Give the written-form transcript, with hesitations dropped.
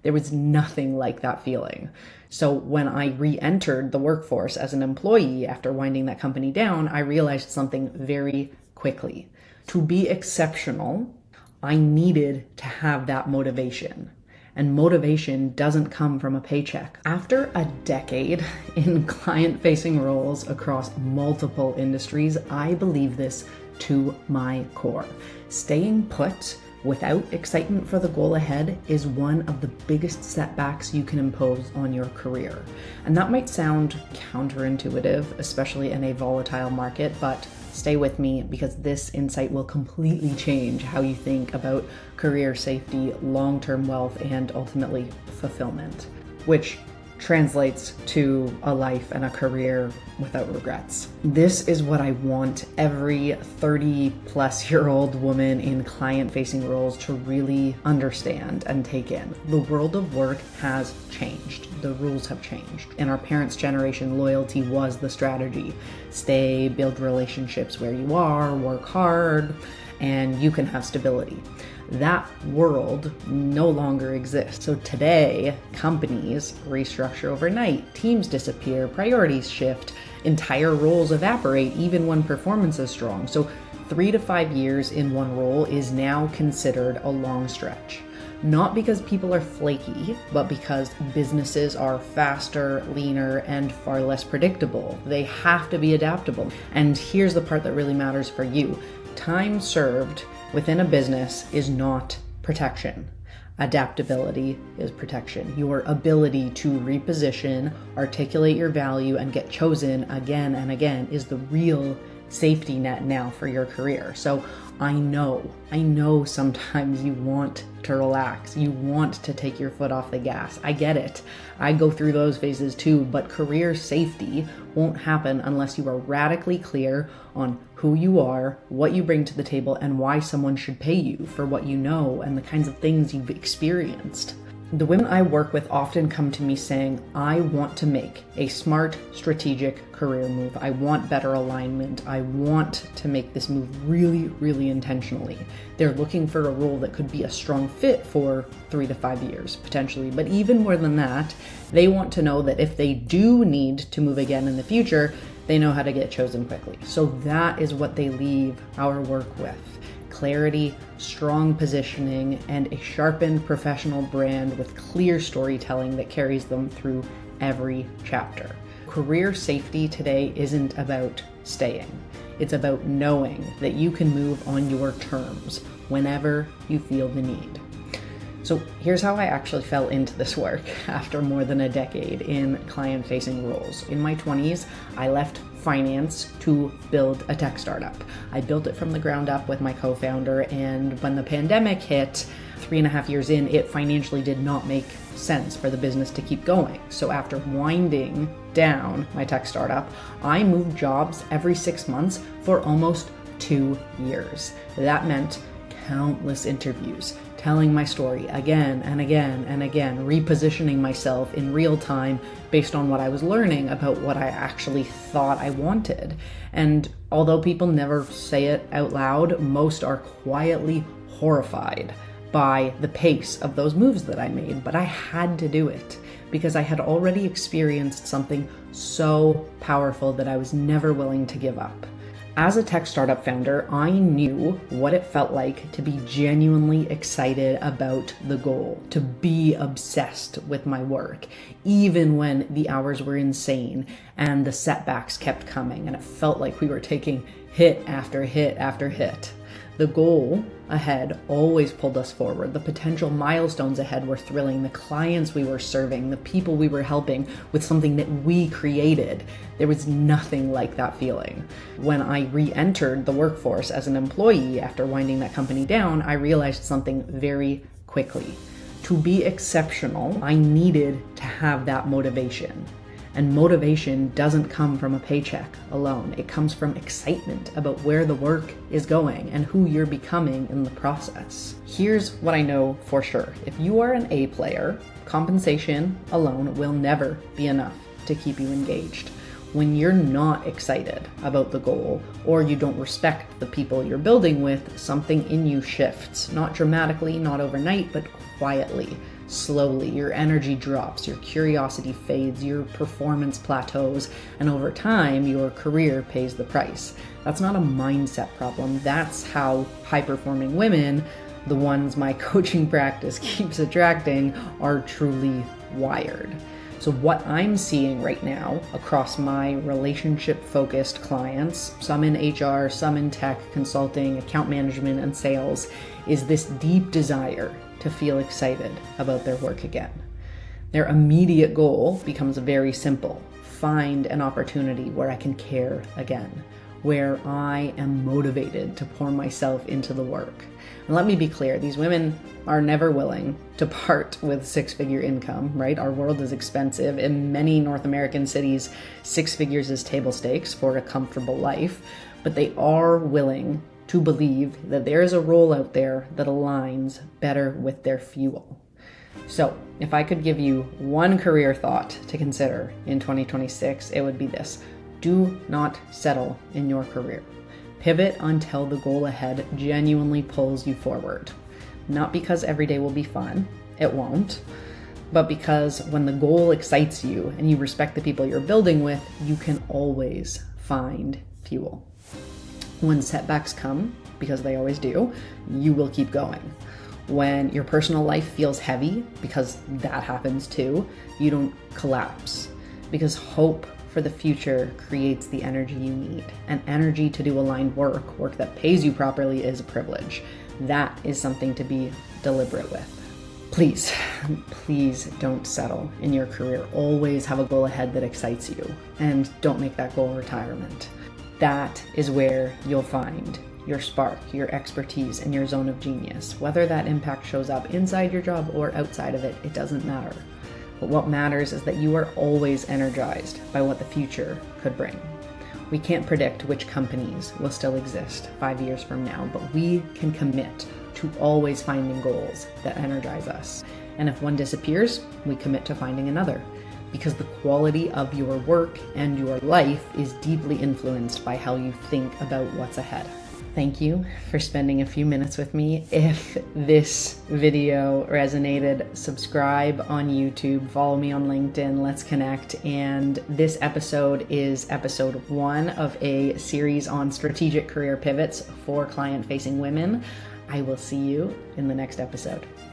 There was nothing like that feeling. So when I re-entered the workforce as an employee after winding that company down, I realized something very quickly. To be exceptional, I needed to have that motivation. And motivation doesn't come from a paycheck. After a decade in client-facing roles across multiple industries, I believe this to my core. Staying put without excitement for the goal ahead is one of the biggest setbacks you can impose on your career. And that might sound counterintuitive, especially in a volatile market, but stay with me because this insight will completely change how you think about career safety, long-term wealth, and ultimately fulfillment, which translates to a life and a career without regrets. This is what I want every 30-plus-year-old woman in client-facing roles to really understand and take in. The world of work has changed. The rules have changed. In our parents' generation, loyalty was the strategy. Stay, build relationships where you are, work hard, and you can have stability. That world no longer exists. So today, companies restructure overnight, teams disappear, priorities shift, entire roles evaporate even when performance is strong. So 3 to 5 years in one role is now considered a long stretch. Not because people are flaky, but because businesses are faster, leaner, and far less predictable. They have to be adaptable. And here's the part that really matters for you. Time served within a business is not protection. Adaptability is protection. Your ability to reposition, articulate your value, and get chosen again and again is the real safety net now for your career. So I know sometimes you want to relax. You want to take your foot off the gas. I get it. I go through those phases too, but career safety won't happen unless you are radically clear on who you are, what you bring to the table, and why someone should pay you for what you know and the kinds of things you've experienced. The women I work with often come to me saying, I want to make a smart, strategic career move. I want better alignment. I want to make this move really, really intentionally. They're looking for a role that could be a strong fit for 3 to 5 years, potentially. But even more than that, they want to know that if they do need to move again in the future, they know how to get chosen quickly. So that is what they leave our work with. Clarity, strong positioning, and a sharpened professional brand with clear storytelling that carries them through every chapter. Career safety today isn't about staying. It's about knowing that you can move on your terms whenever you feel the need. So here's how I actually fell into this work after more than a decade in client-facing roles. In my 20s, I left finance to build a tech startup. I built it from the ground up with my co-founder, and when the pandemic hit, 3.5 years in, it financially did not make sense for the business to keep going. So after winding down my tech startup, I moved jobs every 6 months for almost 2 years. That meant countless interviews, telling my story again and again and again, repositioning myself in real time based on what I was learning about what I actually thought I wanted. And although people never say it out loud, most are quietly horrified by the pace of those moves that I made. But I had to do it because I had already experienced something so powerful that I was never willing to give up. As a tech startup founder, I knew what it felt like to be genuinely excited about the goal, to be obsessed with my work, even when the hours were insane and the setbacks kept coming and it felt like we were taking hit after hit after hit. The goal ahead always pulled us forward. The potential milestones ahead were thrilling. The clients we were serving, the people we were helping with something that we created. There was nothing like that feeling. When I re-entered the workforce as an employee after winding that company down, I realized something very quickly. To be exceptional, I needed to have that motivation. And motivation doesn't come from a paycheck alone. It comes from excitement about where the work is going and who you're becoming in the process. Here's what I know for sure. If you are an A player, compensation alone will never be enough to keep you engaged. When you're not excited about the goal or you don't respect the people you're building with, something in you shifts. Not dramatically, not overnight, but quietly. slowly. Your energy drops, your curiosity fades, your performance plateaus, and over time, your career pays the price. That's not a mindset problem. That's how high-performing women, the ones my coaching practice keeps attracting, are truly wired. So what I'm seeing right now across my relationship-focused clients, some in HR, some in tech, consulting, account management, and sales, is this deep desire to feel excited about their work again. Their immediate goal becomes very simple. Find an opportunity where I can care again, where I am motivated to pour myself into the work. And let me be clear, these women are never willing to part with six-figure income, right? Our world is expensive. In many North American cities, 6 figures is table stakes for a comfortable life, but they are willing to believe that there is a role out there that aligns better with their fuel. So if I could give you one career thought to consider in 2026, it would be this: do not settle in your career. Pivot until the goal ahead genuinely pulls you forward. Not because every day will be fun, it won't, but because when the goal excites you and you respect the people you're building with, you can always find fuel. When setbacks come, because they always do, you will keep going. When your personal life feels heavy, because that happens too, you don't collapse. Because hope for the future creates the energy you need. And energy to do aligned work that pays you properly, is a privilege. That is something to be deliberate with. Please, please don't settle in your career. Always have a goal ahead that excites you, and don't make that goal retirement. That is where you'll find your spark, your expertise, and your zone of genius. Whether that impact shows up inside your job or outside of it, it doesn't matter. But what matters is that you are always energized by what the future could bring. We can't predict which companies will still exist 5 years from now, but we can commit to always finding goals that energize us. And if one disappears, we commit to finding another, because the quality of your work and your life is deeply influenced by how you think about what's ahead. Thank you for spending a few minutes with me. If this video resonated, subscribe on YouTube, follow me on LinkedIn, let's connect. And this episode is episode 1 of a series on strategic career pivots for client-facing women. I will see you in the next episode.